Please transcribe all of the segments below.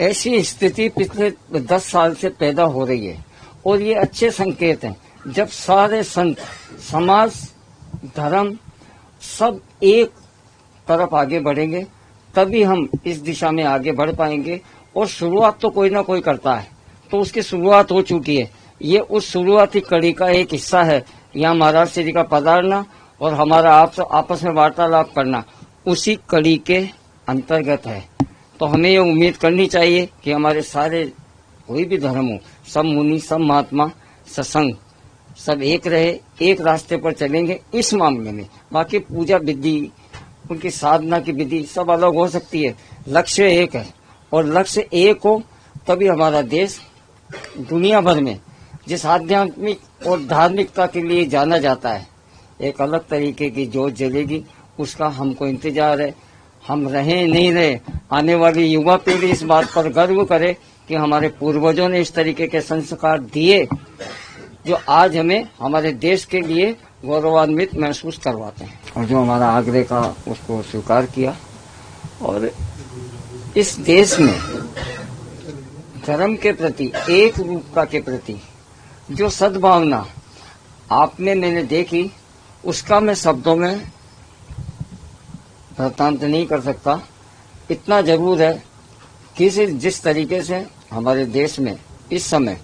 ऐसी स्थिति पिछले 10 साल से पैदा हो रही है और ये अच्छे संकेत हैं। जब सारे संत, समाज, धर्म सब एक तरफ आगे बढ़ेंगे तभी हम इस दिशा में आगे बढ़ पाएंगे। और शुरुआत तो कोई ना कोई करता है, तो उसकी शुरुआत हो चुकी है। ये उस शुरुआती कड़ी का एक हिस्सा है। यहाँ महाराज श्री का पधारना और हमारा आपस में वार्तालाप करना उसी कड़ी के अंतर्गत है। तो हमें ये उम्मीद करनी चाहिए कि हमारे सारे कोई भी धर्म हो, सब मुनि, सब महात्मा, सत्संग, सब एक रहे, एक रास्ते पर चलेंगे इस मामले में। बाकी पूजा विधि, उनकी साधना की विधि सब अलग हो सकती है, लक्ष्य एक है। और लक्ष्य एक हो तभी हमारा देश दुनिया भर में जिस आध्यात्मिक और धार्मिकता के लिए जाना जाता है, एक अलग तरीके की जोत जलेगी। उसका हमको इंतजार है। हम रहे नहीं रहे, आने वाली युवा पीढ़ी इस बात पर गर्व करे कि हमारे पूर्वजों ने इस तरीके के संस्कार दिए जो आज हमें हमारे देश के लिए गौरवान्वित महसूस करवाते हैं। और जो हमारा आग्रह का उसको स्वीकार किया। और इस देश में धर्म के प्रति, एक रूपता के प्रति जो सद्भावना आप में मैंने देखी, उसका मैं शब्दों में वृत्तांत नहीं कर सकता। इतना जरूर है कि जिस तरीके से हमारे देश में इस समय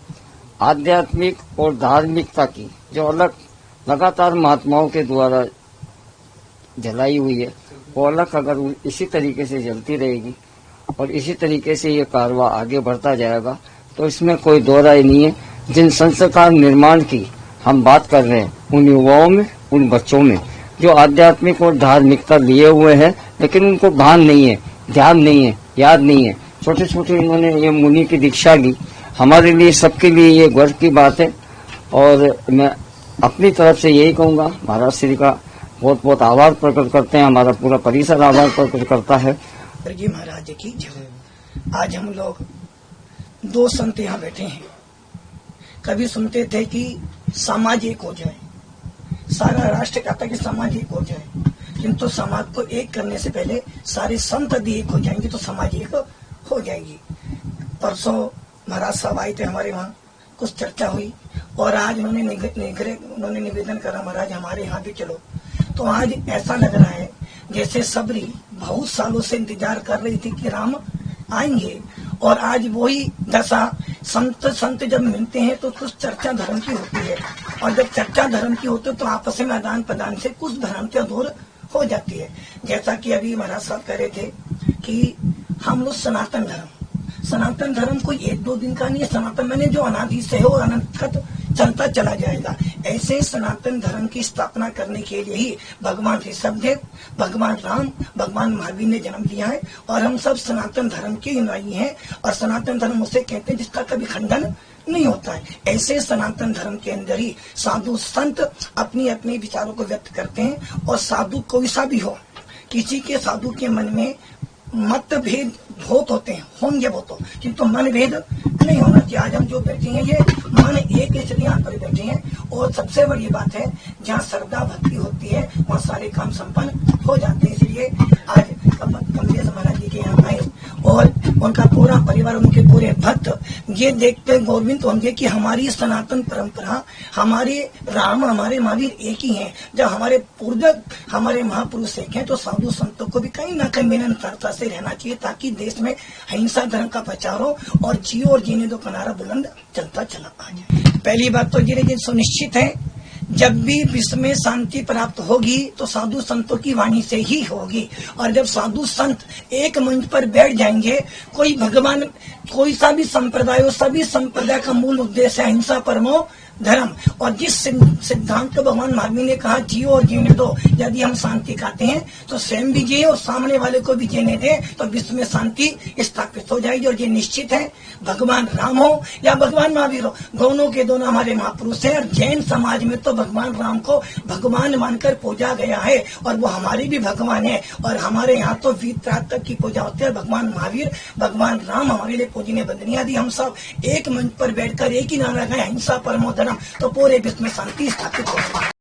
आध्यात्मिक और धार्मिकता की जो अलग लगातार महात्माओं के द्वारा जलाई हुई है, वो अलग अगर इसी तरीके से जलती रहेगी और इसी तरीके से ये कारवा आगे बढ़ता जाएगा तो इसमें कोई दो राय नहीं है। जिन संस्कार निर्माण की हम बात कर रहे हैं, उन युवाओं में, उन बच्चों में जो आध्यात्मिक और धार्मिकता लिए हुए हैं लेकिन उनको भान नहीं है, ध्यान नहीं है, याद नहीं है, छोटे छोटे इन्होंने ये मुनि की दीक्षा ली। हमारे लिए, सबके लिए ये गर्व की बात है। और मैं अपनी तरफ से यही कहूँगा, महाराज श्री का बहुत बहुत आभार प्रकट करते हैं, हमारा पूरा परिसर आभार प्रकट करता है। जी महाराज की जय। आज हम लोग दो संत यहाँ बैठे हैं। कभी सुनते थे कि समाज एक हो जाए, सारा राष्ट्र कहता है कि समाज एक हो जाए, किंतु समाज को एक करने से पहले सारे संत भी एक हो जाएंगे तो समाज एक हो जाएगी। परसों महाराज साहब आए थे हमारे वहाँ, कुछ चर्चा हुई और आज उन्होंने निवेदन करा, महाराज हमारे यहाँ भी चलो। तो आज ऐसा लग रहा है जैसे सबरी बहुत सालों से इंतजार कर रही थी कि राम आएंगे और आज वही दशा। संत जब मिलते हैं तो कुछ चर्चा धर्म की होती है और जब चर्चा धर्म की होती है तो आपस में आदान प्रदान से कुछ भ्रांतियां दूर हो जाती है। जैसा कि अभी महाराज साहब कह रहे थे कि हम लोग सनातन धर्म कोई 1-2 दिन का नहीं है। सनातन मैंने जो अनादि से है और अनंत चलता चला जाएगा। ऐसे सनातन धर्म की स्थापना करने के लिए ही भगवान ऋषभदेव, भगवान राम, भगवान महावीर ने जन्म लिया है और हम सब सनातन धर्म के अनुयायी हैं। और सनातन धर्म उसे कहते हैं जिसका कभी खंडन नहीं होता है। ऐसे सनातन धर्म के अंदर ही साधु संत अपनी अपने विचारों को व्यक्त करते हैं। और साधु कोई सा भी हो, किसी के साधु के मन में मतभेद बहुत होते हैं, होंगे वो तो, किंतु मन भेद नहीं होना चाहिए। आज हम जो बैठे हैं ये मन एक इसलिए यहाँ पर बैठे हैं। और सबसे बड़ी बात है, जहाँ श्रद्धा भक्ति होती है वहाँ सारे काम संपन्न हो जाते हैं। इसलिए आज कमलेश महाराज जी के यहाँ आए और उनका पूरा परिवार, उनके पूरे भक्त ये देखते गौरवित होंगे कि हमारी सनातन परंपरा, हमारे राम, हमारे महावीर एक ही हैं। जब हमारे पूर्वज, हमारे महापुरुष एक हैं तो साधु संतों को भी कहीं ना कहीं निरंतरता से रहना चाहिए ताकि देश में अहिंसा धर्म का प्रचार हो और जियो और जीने दो का नारा बुलंद चलता चला आ जाए। पहली बात तो ये सुनिश्चित है, जब भी विश्व में शांति प्राप्त होगी तो साधु संतों की वाणी से ही होगी। और जब साधु संत एक मंच पर बैठ जाएंगे, कोई भगवान, कोई सा भी संप्रदाय हो, सभी संप्रदाय का मूल उद्देश्य है अहिंसा परमो धर्म। और जिस सिद्धांत को भगवान महावीर ने कहा जियो और जीने दो, यदि हम शांति चाहते हैं तो स्वयं भी जिए और सामने वाले को भी जीने दें तो विश्व में शांति स्थापित हो जाएगी। और ये निश्चित है, भगवान राम हो या भगवान महावीर हो, दोनों के दोनों हमारे महापुरुष हैं। और जैन समाज में तो भगवान राम को भगवान मानकर पूजा गया है और वो हमारे भी भगवान है। और हमारे यहाँ तो वीतराग तक की पूजा होती है। भगवान महावीर, भगवान राम हमारे लिए पूजनीय बंदनीय दी। हम सब एक मंच पर बैठकर एक ही नारा लगाए, अहिंसा परमो धर्म, तो पूरे विश्व में शांति स्थापित होगी।